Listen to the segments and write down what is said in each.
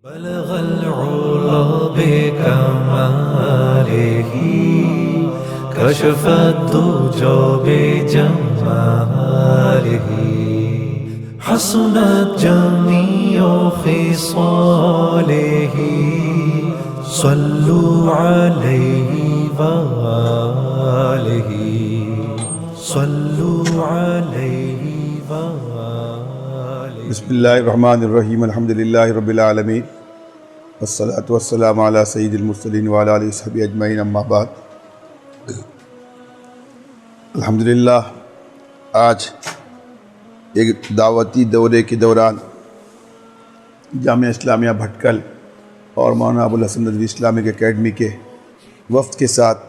بلغ العلا بكماله كشف الدجى بجماله حسنت جميع خصاله صلوا عليه وآله صلوا عليه وآله بسم اللہ الرحمن الرحیم الحمد للہ رب العالمین والصلاة والسلام علی سید المرسلین وعلی آلہ وصحبہ اجمعین اما بعد الحمدللہ آج ایک دعوتی دورے کے دوران جامعہ اسلامیہ بھٹکل اور مولانا ابوالحسن ندوی اسلامک اکیڈمی کے وفد کے ساتھ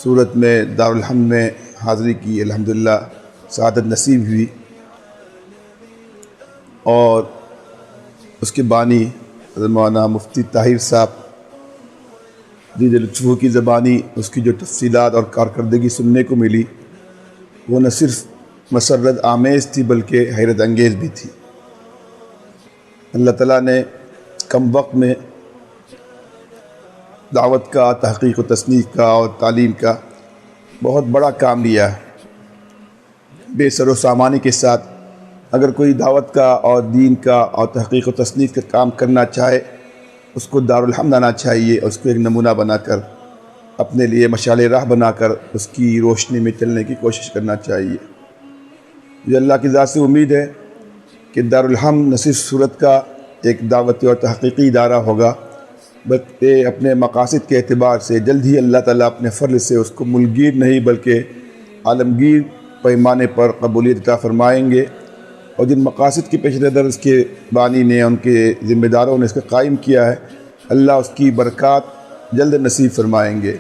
سورت میں دارالحمد میں حاضری کی الحمدللہ سعادت نصیب ہوئی اور اس کے بانی حضرت مولانا مفتی طاہر صاحب دیدہ لطفو کی زبانی اس کی جو تفصیلات اور کارکردگی سننے کو ملی وہ نہ صرف مسرت آمیز تھی بلکہ حیرت انگیز بھی تھی۔ اللہ تعالیٰ نے کم وقت میں دعوت کا، تحقیق و تصنیف کا اور تعلیم کا بہت بڑا کام لیا ہے۔ بے سر و سامانی کے ساتھ اگر کوئی دعوت کا اور دین کا اور تحقیق و تصنیف کا کام کرنا چاہے اس کو دارالحمد آنا چاہیے، اس کو ایک نمونہ بنا کر اپنے لیے مشعل راہ بنا کر اس کی روشنی میں چلنے کی کوشش کرنا چاہیے۔ مجھے اللہ کی ذات سے امید ہے کہ دارالحمد نہ صرف صورت کا ایک دعوتی اور تحقیقی ادارہ ہوگا بلکہ اپنے مقاصد کے اعتبار سے جلد ہی اللہ تعالیٰ اپنے فضل سے اس کو ملکگیر نہیں بلکہ عالمگیر پیمانے پر قبولیت عطا فرمائیں گے، اور جن مقاصد کے پیش نظر اس کے بانی نے، ان کے ذمہ داروں نے اس کا قائم کیا ہے، اللہ اس کی برکات جلد نصیب فرمائیں گے۔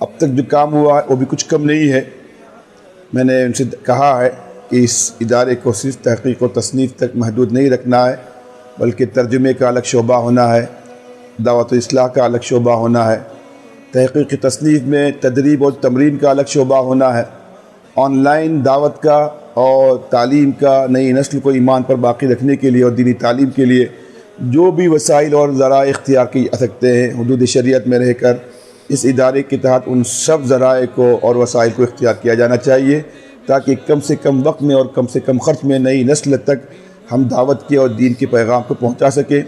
اب تک جو کام ہوا ہے وہ بھی کچھ کم نہیں ہے۔ میں نے ان سے کہا ہے کہ اس ادارے کو صرف تحقیق و تصنیف تک محدود نہیں رکھنا ہے بلکہ ترجمے کا الگ شعبہ ہونا ہے، دعوت و اصلاح کا الگ شعبہ ہونا ہے، تحقیق تصنیف میں تدریب اور تمرین کا الگ شعبہ ہونا ہے، آن لائن دعوت کا اور تعلیم کا، نئی نسل کو ایمان پر باقی رکھنے کے لیے اور دینی تعلیم کے لیے جو بھی وسائل اور ذرائع اختیار کی جا سکتے ہیں حدود شریعت میں رہ کر، اس ادارے کے تحت ان سب ذرائع کو اور وسائل کو اختیار کیا جانا چاہیے تاکہ کم سے کم وقت میں اور کم سے کم خرچ میں نئی نسل تک ہم دعوت کے اور دین کے پیغام کو پہنچا سکیں۔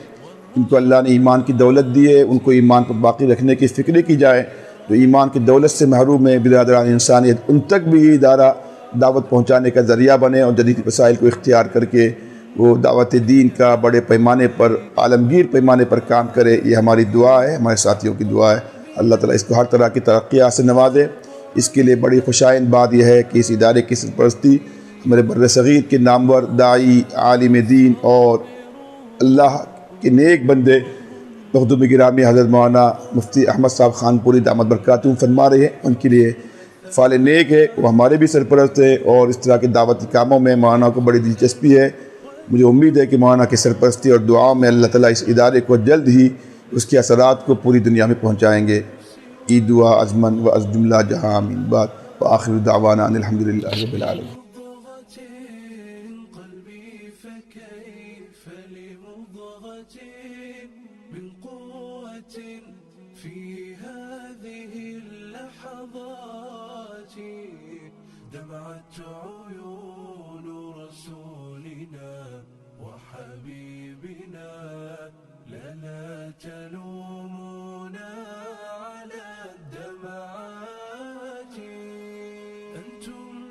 ان کو اللہ نے ایمان کی دولت دی ہے، ان کو ایمان پر باقی رکھنے کی فکر کی جائے تو ایمان کی دولت سے محروم ہے برادران انسانیت، ان تک بھی یہ ادارہ دعوت پہنچانے کا ذریعہ بنے اور جدید وسائل کو اختیار کر کے وہ دعوت دین کا بڑے پیمانے پر، عالمگیر پیمانے پر کام کرے۔ یہ ہماری دعا ہے، ہمارے ساتھیوں کی دعا ہے۔ اللہ تعالیٰ اس کو ہر طرح کی ترقیات سے نوازے۔ اس کے لیے بڑی خوشائند بات یہ ہے کہ اس ادارے کی سرپرستی ہمارے بر صغیر کے نامور داعی، عالم دین اور اللہ کے نیک بندے مخدوم گرامی حضرت مولانا مفتی احمد صاحب خان پوری دامت برکاتہم فرما رہے ہیں۔ ان کے لیے فعال نیک ہے، وہ ہمارے بھی سرپرست ہے اور اس طرح کے دعوتی کاموں میں مولانا کو بڑی دلچسپی ہے۔ مجھے امید ہے کہ مولانا کی سرپرستی اور دعاؤں میں اللہ تعالیٰ اس ادارے کو جلد ہی اس کے اثرات کو پوری دنیا میں پہنچائیں گے۔ ای دعا ازمن و از جملہ جہاں آمین بعد وآخر دعوانا ان الحمدللہ رب العالمین۔ مضغة قلبي فكيف لمضغة من قوة في هذه اللحظات دمعت عيون رسولنا وحبيبنا لا تلومونا